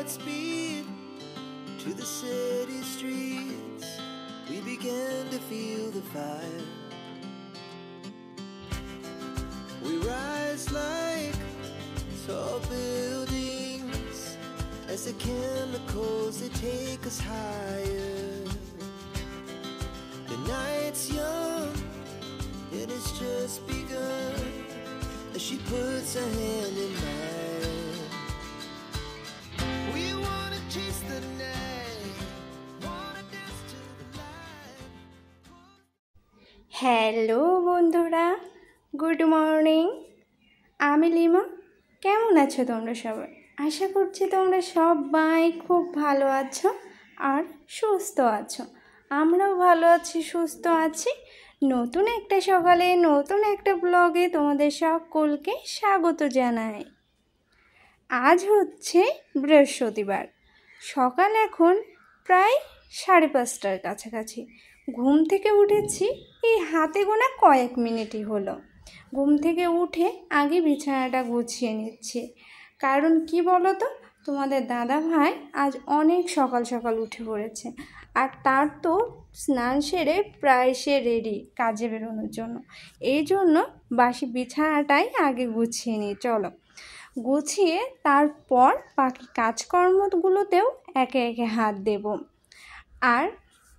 Godspeed to the city streets. We began to feel the fire. We rise like tall buildings as the chemicals they take us higher. The night's young and it's just begun as she puts her hand in mine. We wanna chase the night, wanna dance to the light. Hello বন্ধুরা, good morning. আমি lima. কেমন আছো তোমরা সবাই? আশা করছি তোমরা সবাই খুব ভালো আছো আর সুস্থ আছো। আমরাও ভালো আছি, সুস্থ আছি। নতুন একটা সকালে নতুন একটা ব্লগে তোমাদের সকলকে স্বাগত জানাই। আজ হচ্ছে বৃহস্পতিবার। সকাল এখন প্রায় 5:30টার কাছাকাছি। ঘুম থেকে উঠেছি এই হাতে গোনা কয়েক মিনিটই হলো। ঘুম থেকে উঠে আগে বিছানাটা গুছিয়ে নিচ্ছি। কারণ কি বলো তো, তোমাদের দাদা ভাই আজ অনেক সকাল সকাল উঠে পড়েছে, আর তার তো স্নান সেরে প্রায় সে রেডি কাজে বেরোনোর জন্য। এই জন্য বাসি বিছানাটাই আগে গুছিয়ে নিই। চলো গুছিয়ে তারপর বাকি কাজকর্মগুলোতেও একে একে হাত দেব। আর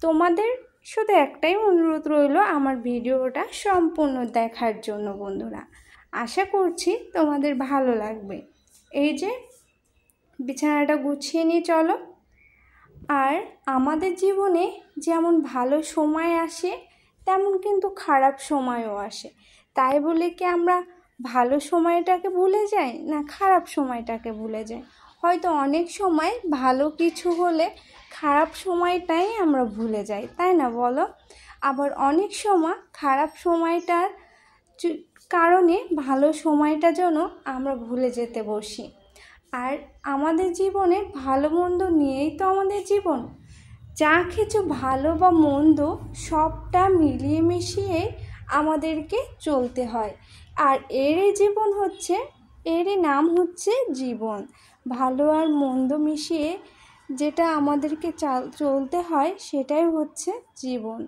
তোমাদের শুধু একটাই অনুরোধ রইল আমার ভিডিওটা সম্পূর্ণ দেখার জন্য বন্ধুরা। আশা করছি তোমাদের ভালো লাগবে। এই যে বিছানাটা গুছিয়ে নিয়ে চলো। আর আমাদের জীবনে যেমন ভালো সময় আসে তেমন কিন্তু খারাপ সময়ও আসে। তাই বলে কি আমরা ভালো সময়টাকে ভুলে যাই না খারাপ সময়টাকে ভুলে যাই? হয়তো অনেক সময় ভালো কিছু হলে খারাপ সময়টাই আমরা ভুলে যাই, তাই না বলো? আবার অনেক সময় খারাপ সময়টার কারণে ভালো সময়টা যেন আমরা ভুলে যেতে বসি। আর আমাদের জীবনে ভালো মন্দ নিয়েই তো আমাদের জীবন। যা কিছু ভালো বা মন্দ সবটা মিলিয়ে মিশিয়ে আমাদেরকে চলতে হয়। আর এরই জীবন হচ্ছে, এরই নাম হচ্ছে জীবন। ভালো আর মন্দ মিশিয়ে যেটা আমাদেরকে চলতে হয় সেটাই হচ্ছে জীবন।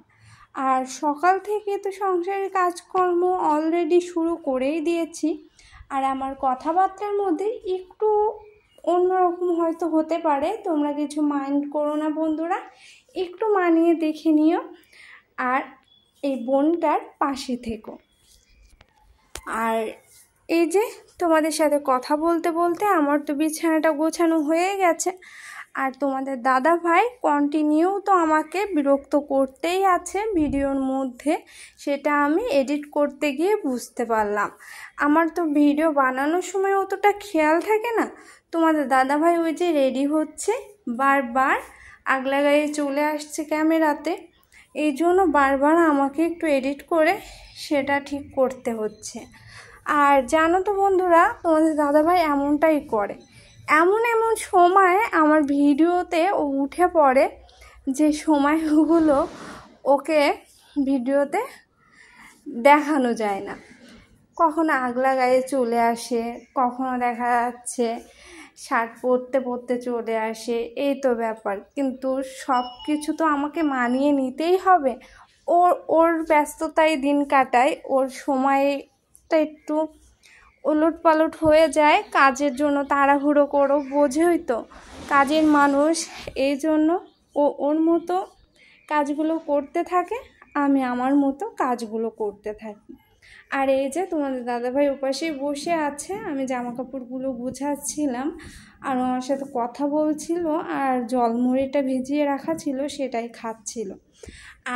আর সকাল থেকে তো সংসারের কাজকর্ম অলরেডি শুরু করেই দিয়েছি। আর আমার কথাবার্তার মধ্যে একটু অন্যরকম হয়তো হতে পারে, তোমরা কিছু মাইন্ড করো না বন্ধুরা, একটু মানিয়ে দেখে নিও। আর এই বোনটার পাশে থেকো। আর এই যে তোমাদের সাথে কথা বলতে বলতে আমার তো বিছানাটা গোছানো হয়ে গেছে। আর তোমাদের দাদা ভাই কন্টিনিউ তো আমাকে বিরক্ত করতেই আছে ভিডিওর মধ্যে, সেটা আমি এডিট করতে গিয়ে বুঝতে পারলাম। আমার তো ভিডিও বানানোর সময় অতটা খেয়াল থাকে না। তোমাদের দাদা ভাই ওই যে রেডি হচ্ছে, বারবার আগলা গায়ে চলে আসছে ক্যামেরাতে, এই জন্য বারবার আমাকে একটু এডিট করে সেটা ঠিক করতে হচ্ছে। আর জানো তো বন্ধুরা, তোমাদের দাদাভাই এমনটাই করে। এমন এমন সময় আমার ভিডিওতে ও উঠে পড়ে যে সময়গুলো ওকে ভিডিওতে দেখানো যায় না। কখনো আগলা গায়ে চলে আসে, কখনো দেখা যাচ্ছে শার্ট পরতে পরতে চলে আসে, এই তো ব্যাপার। কিন্তু সব কিছু তো আমাকে মানিয়ে নিতেই হবে। ওর ব্যস্ততায় দিন কাটায়, ওর সময়টা একটু ওলট পালট হয়ে যায় কাজের জন্য। তাড়াহুড়ো করো, বোঝোই তো কাজের মানুষ। এই জন্য ওর মতো কাজগুলো করতে থাকে, আমি আমার মতো কাজগুলো করতে থাকি। আর এই যে তোমাদের দাদাভাই ওপাশেই বসে আছে, আমি জামা কাপড়গুলো গুছাচ্ছিলাম আর আমার সাথে কথা বলছিল, আর জলমুড়িটা ভিজিয়ে রাখা ছিল সেটাই খাচ্ছিল।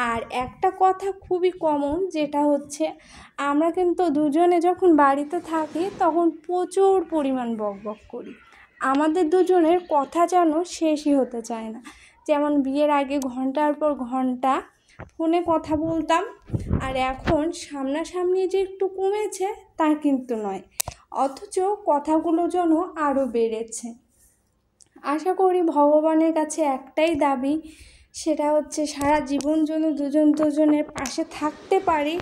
আর একটা কথা খুবই কমন, যেটা হচ্ছে আমরা কিন্তু দুজনে যখন বাড়িতে থাকি তখন প্রচুর পরিমাণ বকবক করি। আমাদের দুজনের কথা যেন শেষই হতে চায় না। যেমন বিয়ের আগে ঘন্টার পর ঘন্টা ফোনে কথা বলতাম, আর এখন সামনাসামনি যে একটু কমেছে তা কিন্তু নয়, অথচ কথাগুলো যেন আরও বেড়েছে। আশা করি ভগবানের কাছে একটাই দাবি, সেটা হচ্ছে সারা জীবন যেন দুজন দুজনের পাশে থাকতে পারি,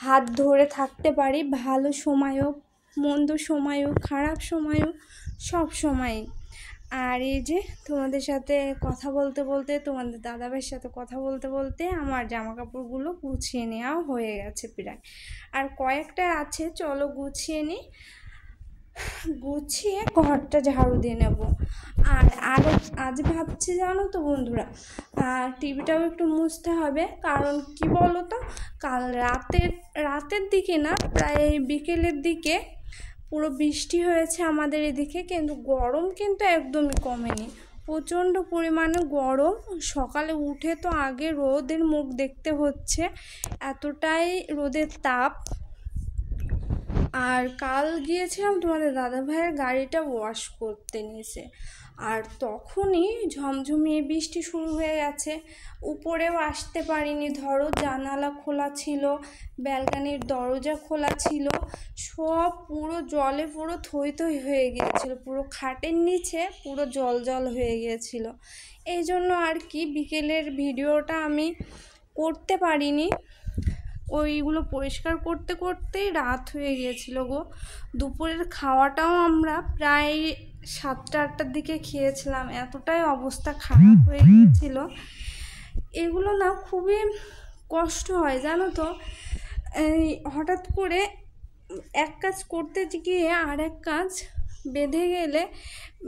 হাত ধরে থাকতে পারি, ভালো সময়ও মন্দ সময়ও খারাপ সময়ও সব সময়ই। আর এই যে তোমাদের সাথে কথা বলতে বলতে, তোমাদের দাদাভাইয়ের সাথে কথা বলতে বলতে আমার জামা কাপড়গুলো গুছিয়ে নেওয়া হয়ে গেছে প্রায়। আর কয়েকটা আছে, চলো গুছিয়ে নিই, গুছিয়ে ঘরটা ঝাড়ু দিয়ে নেব। আর আরও আজ ভাবছি জানো তো বন্ধুরা, টিভিটাও একটু মুছতে হবে। কারণ কি বলো তো, কাল রাতের দিকে না, প্রায় বিকেলের দিকে পুরো বৃষ্টি হয়েছে আমাদের এদিকে, কিন্তু গরম কিন্তু একদমই কমেনি, প্রচণ্ড পরিমাণে গরম। সকালে উঠে তো আগে রোদের মুখ দেখতে হচ্ছে, এতটাই রোদের তাপ। আর কাল গিয়েছিলাম তোমাদের দাদাভাইয়ের গাড়িটা ওয়াশ করতে নিয়েছে, আর তখনই ঝমঝমিয়ে বৃষ্টি শুরু হয়ে গেছে। উপরেও আসতে পারিনি, ধরো জানালা খোলা ছিল, ব্যালকনির দরজা খোলা ছিল, সব পুরো জলে পুরো থই থই হয়ে গিয়েছিল, পুরো খাটের নিচে পুরো জল জল হয়ে গিয়েছিল। এই জন্য আর কি বিকেলের ভিডিওটা আমি করতে পারিনি। ওইগুলো পরিষ্কার করতে করতেই রাত হয়ে গিয়েছিল গো। দুপুরের খাওয়াটাও আমরা প্রায় 7টা-8টার দিকে খেয়েছিলাম, এতটাই অবস্থা খারাপ হয়ে গিয়েছিল। এগুলো না খুবই কষ্ট হয় জানো তো, এই হঠাৎ করে এক কাজ করতে গিয়ে আর এক কাজ বেঁধে গেলে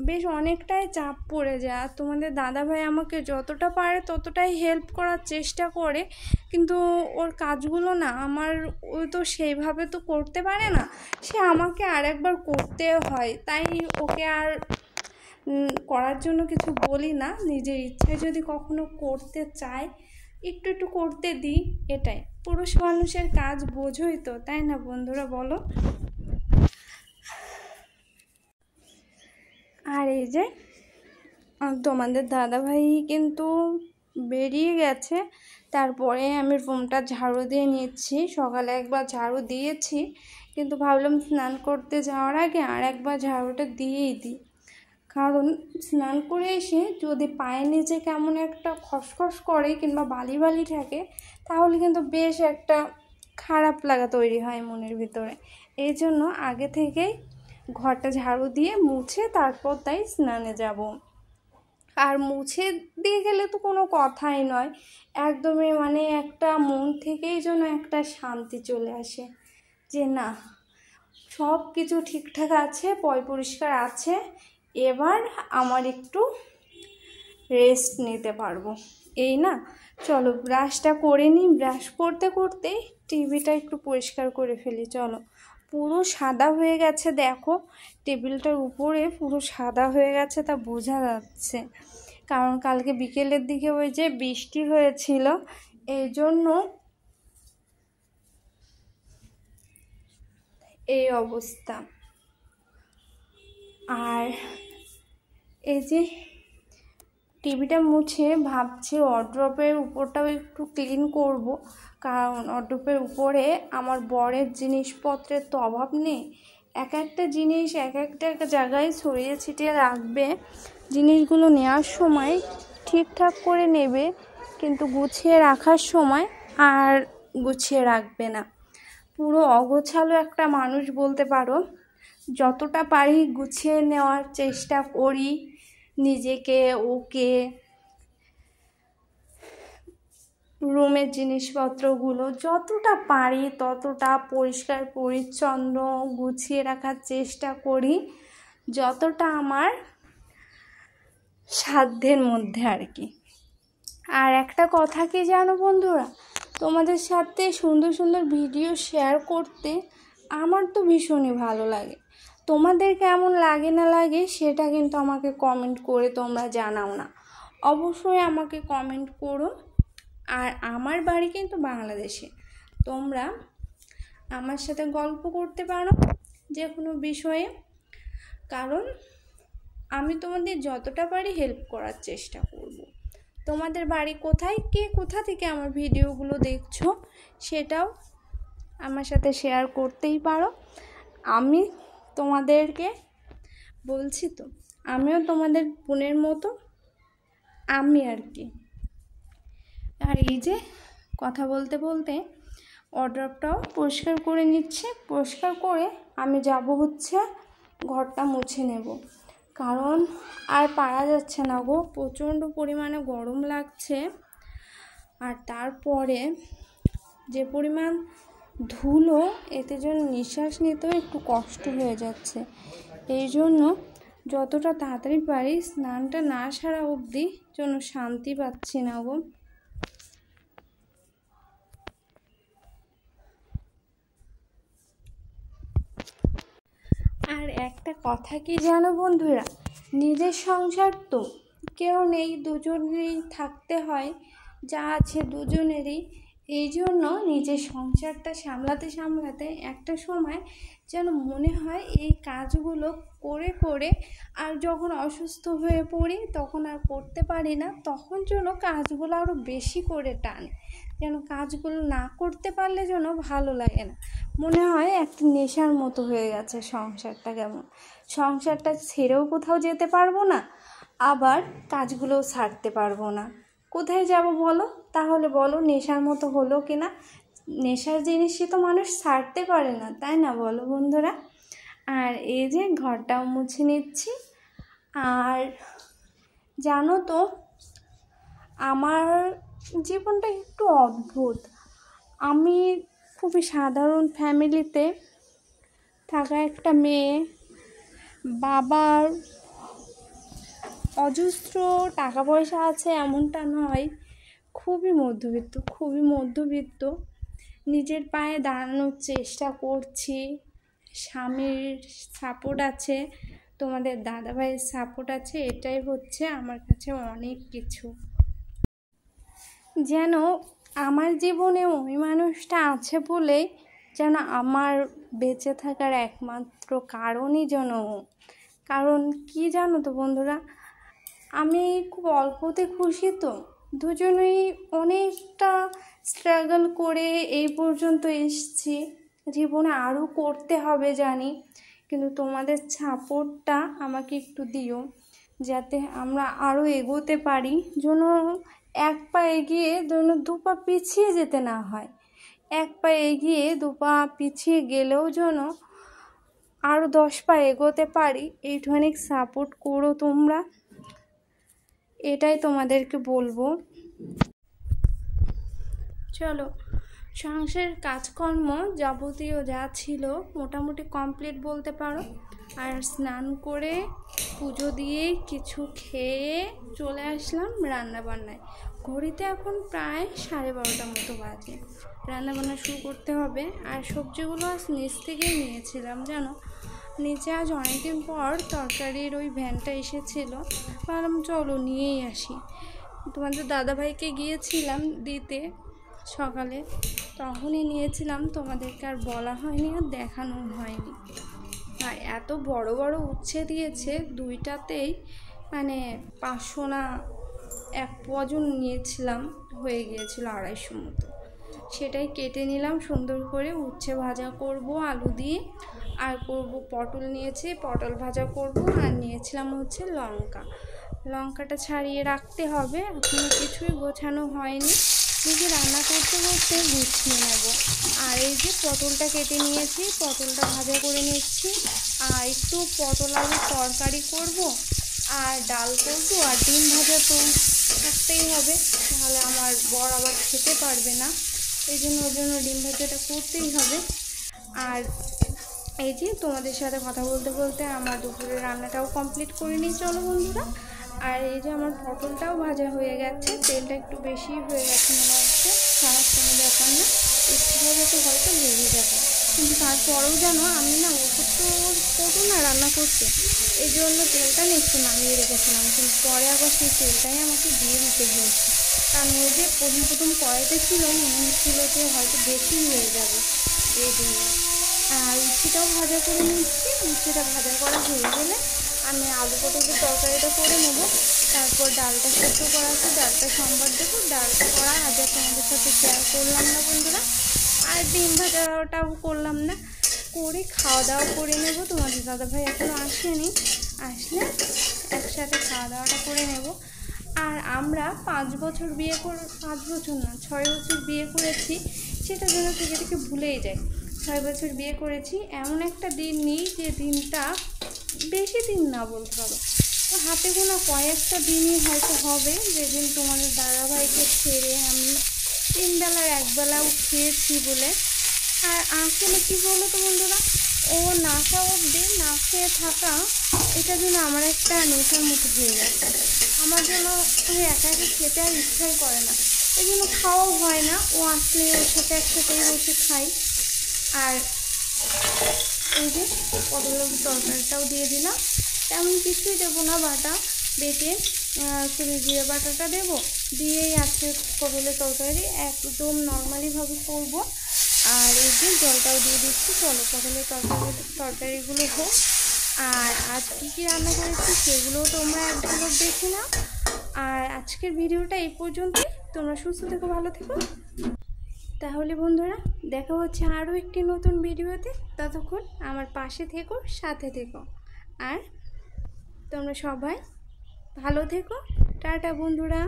বেশ অনেকটাই চাপ পড়ে যায়। আর তোমাদের দাদাভাই আমাকে যতটা পারে ততটাই হেল্প করার চেষ্টা করে, কিন্তু ওর কাজগুলো না আমার, ও তো সেইভাবে তো করতে পারে না, সে আমাকে আরেকবার করতে হয়। তাই ওকে আর করার জন্য কিছু বলি না, নিজের ইচ্ছায় যদি কখনো করতে চায় একটু একটু করতে দিই, এটাই। পুরুষ মানুষের কাজ বোঝোই তো, তাই না বন্ধুরা বলো? আর এই যে তোমাদের দাদাভাই কিন্তু বেরিয়ে গেছে, তারপরে আমি রুমটা ঝাড়ু দিয়ে নিচ্ছি। সকালে একবার ঝাড়ু দিয়েছি, কিন্তু ভাবলাম স্নান করতে যাওয়ার আগে আর একবার ঝাড়ুটা দিয়েই দিই। কারণ স্নান করে এসে যদি পায়ের নিচে কেমন একটা খসখস করে কিংবা বালি বালি থাকে, তাহলে কিন্তু বেশ একটা খারাপ লাগা তৈরি হয় মনের ভিতরে। এই জন্য আগে থেকেই ঘরটা ঝাড়ু দিয়ে মুছে তারপর তাই স্নানে যাব। আর মুছে দিয়ে গেলে তো কোনো কথাই নয়, একদমই মানে একটা মন থেকেই যেন একটা শান্তি চলে আসে, যে না সব কিছু ঠিকঠাক আছে, পরিষ্কার আছে, এবার আমার একটু রেস্ট নিতে পারবো। এই না, চলো ব্রাশটা করে নিই, ব্রাশ করতে করতে টিভিটা একটু পরিষ্কার করে ফেলি। চলো, পুরো সাদা হয়ে গেছে, দেখো টেবিলটার উপরে পুরো সাদা হয়ে গেছে, তা বোঝা যাচ্ছে। কারণ কালকে বিকেলের দিকে ওই যে বৃষ্টি হয়েছিল, এই জন্য এই অবস্থা। আর এই যে টিভিটা মুছে ভাবছি ওয়ারড্রপের উপরটাও একটু ক্লিন করব, কারণ ওয়ারড্রপের উপরে আমার বরের জিনিসপত্রের তো অভাব নেই। এক একটা জিনিস এক একটা জায়গায় ছড়িয়ে ছিটিয়ে রাখবে, জিনিসগুলো নেওয়ার সময় ঠিকঠাক করে নেবে, কিন্তু গুছিয়ে রাখার সময় আর গুছিয়ে রাখবে না। পুরো অগোছালো একটা মানুষ বলতে পারো। যতটা পারি গুছিয়ে নেওয়ার চেষ্টা করি নিজেকে, ওকে, রুমের জিনিসপত্রগুলো যতটা পারি ততটা পরিষ্কার পরিচ্ছন্ন গুছিয়ে রাখার চেষ্টা করি, যতটা আমার সাধ্যের মধ্যে আর কি। আর একটা কথা কি জানো বন্ধুরা, তোমাদের সাথে সুন্দর সুন্দর ভিডিও শেয়ার করতে আমার তো ভীষণই ভালো লাগে। তোমাদের কেমন লাগে না লাগে সেটা কিন্তু আমাকে কমেন্ট করে তোমরা জানাও না, অবশ্যই আমাকে কমেন্ট করো। আর আমার বাড়ি কিন্তু বাংলাদেশে, তোমরা আমার সাথে গল্প করতে পারো যে কোনো বিষয়ে, কারণ আমি তোমাদের যতটা পারি হেল্প করার চেষ্টা করব। তোমাদের বাড়ি কোথায়, কে কোথা থেকে আমার ভিডিওগুলো দেখছো সেটাও আমার সাথে শেয়ার করতেই পারো। আমি তোমাদেরকে বলছি তো, আমিও তোমাদের বোনের মতো, আমি আর কি। আর এই যে কথা বলতে বলতে ওয়ারড্রপটাও পরিষ্কার করে নিচ্ছে, পরিষ্কার করে আমি যাব হচ্ছে ঘরটা মুছে নেব। কারণ আর পারা যাচ্ছে না গো, প্রচণ্ড পরিমাণে গরম লাগছে। আর তারপরে যে পরিমাণ ধুলো, এতে জন্য নিঃশ্বাস নিতেও একটু কষ্ট হয়ে যাচ্ছে। এই জন্য যতটা তাড়াতাড়ি পারি স্নানটা না সারা অবধি যেন শান্তি পাচ্ছি না গো। আর একটা কথা কি জানো বন্ধুরা, নিজের সংসার তো কেউ নেই, দুজনেরই থাকতে হয়, যা আছে দুজনেরই। এই জন্য নিজের সংসারটা সামলাতে সামলাতে একটা সময় যেন মনে হয় এই কাজগুলো করে করে, আর যখন অসুস্থ হয়ে পড়ি তখন আর করতে পারি না, তখন যেন কাজগুলো আরও বেশি করে টানে, যেন কাজগুলো না করতে পারলে যেন ভালো লাগে না, মনে হয় একটা নেশার মতো হয়ে গেছে সংসারটা। কেমন সংসারটা ছেড়েও কোথাও যেতে পারবো না, আবার কাজগুলোও ছাড়তে পারবো না। কোথায় যাব বলো তাহলে, বলো নেশার মতো হলো কি না? নেশার জিনিসই তো মানুষ ছাড়তে পারে না, তাই না বলো বন্ধুরা? আর এই যে ঘরটাও মুছে নিচ্ছি। আর জানো তো, আমার জীবনটা একটু অদ্ভুত। আমি খুবই সাধারণ ফ্যামিলিতে থাকা একটা মেয়ে, বাবার অজস্র টাকা পয়সা আছে এমনটা নয়, খুবই মধ্যবিত্ত। নিজের পায়ে দাঁড়ানোর চেষ্টা করছি, স্বামীর সাপোর্ট আছে, তোমাদের দাদাভাইয়ের সাপোর্ট আছে, এটাই হচ্ছে আমার কাছে অনেক কিছু। যেন আমার জীবনে ওই মানুষটা আছে বলেই যেন আমার বেঁচে থাকার একমাত্র কারণই যেন। কারণ কি জানো তো বন্ধুরা, আমি খুব অল্পতে খুশি তো, দুজনেই অনেকটা স্ট্রাগল করে এই পর্যন্ত এসেছি, জীবনে আরও করতে হবে জানি, কিন্তু তোমাদের সাপোর্টটা আমাকে একটু দিও, যাতে আমরা আরও এগোতে পারি, যেন এক পা এগিয়ে যেন দু পা পিছিয়ে যেতে না হয়। এক পা এগিয়ে দু পা পিছিয়ে গেলেও যেন আরও 10 পা এগোতে পারি। এইটুখানি সাপোর্ট করো তোমরা, এটাই তোমাদেরকে বলবো। চলো, সংসারের কাজকর্ম যাবতীয় যা ছিল মোটামুটি কমপ্লিট বলতে পারো। আর স্নান করে পুজো দিয়ে কিছু খেয়ে চলে আসলাম রান্নাবান্নায়। ঘড়িতে এখন প্রায় 12:30 মতো বাজে। রান্নাবান্না শুরু করতে হবে। আর সবজিগুলো আজ নিচ থেকেই নিয়েছিলাম জানো, নিচে আজ অনেকদিন পর তরকারির ওই ভ্যানটা এসেছিলো, ভাবলাম চলো নিয়েই আসি। তোমাদের দাদাভাইকে গিয়েছিলাম দিতে সকালে, তখনই নিয়েছিলাম, তোমাদেরকে আর বলা হয়নি আর দেখানো হয়নি। আর এত বড় বড় উচ্ছে দিয়েছে, দুইটাতেই মানে 500 না 1 ওজন নিয়েছিলাম, হয়ে গিয়েছিল 250 মতো। সেটাই কেটে নিলাম সুন্দর করে, উচ্ছে ভাজা করব আলু দিয়ে, আর করব পটল নিয়েছি, পটল ভাজা করব। আর নিয়েছিলাম হচ্ছে লঙ্কাটা ছাড়িয়ে রাখতে হবে, এখনো কিছুই গোছানো হয়নি, নিজে রান্না করতে করতে গুছিয়ে নেব। আর এই যে পটলটা কেটে নিয়েছি, পটলটা ভাজা করে নিচ্ছি। আর একটু পটল আলুর তরকারি করব, আর ডাল করব, আর ডিম ভাজা তো থাকতেই হবে, তাহলে আমার বর আবার খেতে পারবে না, এই জন্য ওর জন্য ডিম ভাজাটা করতেই হবে। আর এই যে তোমাদের সাথে কথা বলতে বলতে আমার দুপুরের রান্নাটাও কমপ্লিট করে নিই, চলো বন্ধুরা। আর এই যে আমার পটলটাও ভাজা হয়ে গেছে, তেলটা একটু বেশি হয়ে গেছে মনে হচ্ছে, খারাপ কোনো ব্যাপার না, একটু ভাজা তো হয়তো লেগে যাবে, কিন্তু তারপরেও জানো আমি না ওষুধ তো করবো না রান্না করতে, এই জন্য তেলটা না একটু নামিয়ে রেখেছিলাম, কিন্তু পরে আবার সেই তেলটাই আমাকে দিয়ে দিতে হয়েছে। কারণ ওই যে প্রথম কড়াইতে ছিল, মনে হচ্ছিলো যে হয়তো বেশি হয়ে যাবে, এই জন্য। আর উচ্ছেটাও ভাজা করে নিচ্ছি, উচ্ছেটা ভাজা করা হয়ে গেলে আমি আলু পটলের তরকারিটা করে নেব, তারপর ডালটা সেদ্ধ করা আছে, ডালটা সম্বার দেবো, ডালটা করা আজ আর তোমাদের সাথে শেয়ার করলাম না বন্ধুরা। আর ডিম ভাজাটাও করলাম না, করে খাওয়া দাওয়া করে নেব। তোমাদের দাদাভাই এখনও আসেনি, আসলে একসাথে খাওয়া দাওয়াটা করে নেব। আর আমরা 5 বছর 5 বছর না 6 বছর বিয়ে করেছি, সেটা যেন থেকে ভুলেই যায়। 6 বছর বিয়ে করেছি, এমন একটা দিন নেই যে দিনটা বেশি দিন না বলতে পারো, হাতে গোনা কয়েকটা দিনই হয়তো হবে যেদিন তোমাদের দাদাভাইকে ছেড়ে আমি 3 বেলার 1 বেলাও খেয়েছি বলে। আর আসলে কী বলো তো বন্ধুরা, ও না খাওয়া অবধি না খেয়ে থাকা এটা যেন আমার একটা নেশার মতো হয়ে গেছে। আমার জন্য ওই একা একা খেতে আর ইচ্ছাই করে না, এই জন্য খাওয়াও হয় না। ও আসলে ওর সাথে একসাথেই বসে খাই। আর এই যে পটলের তরকারিটাও দিয়ে দিলাম, তেমন কিছুই দেবো না, বাটা বেটে শুধু জিরে বাটাটা দেবো, দিয়েই আজকে পটলের তরকারি একদম নর্মালিভাবে করবো। আর এই যে জলটাও দিয়ে দিচ্ছি। চলো পটলের তরকারিগুলো হোক। আর আজ কী কী রান্না করেছি সেগুলোও তোমরা এক ঝলক দেখে নাও। আর আজকের ভিডিওটা এই পর্যন্তই। তোমরা সুস্থ থেকো, ভালো থেকো। তাহলে বন্ধুরা দেখা হচ্ছে আরও একটি নতুন ভিডিওতে। ততক্ষণ আমার পাশে থেকো, সাথে থেকো। আর তোমরা সবাই ভালো থেকো। টাটা বন্ধুরা।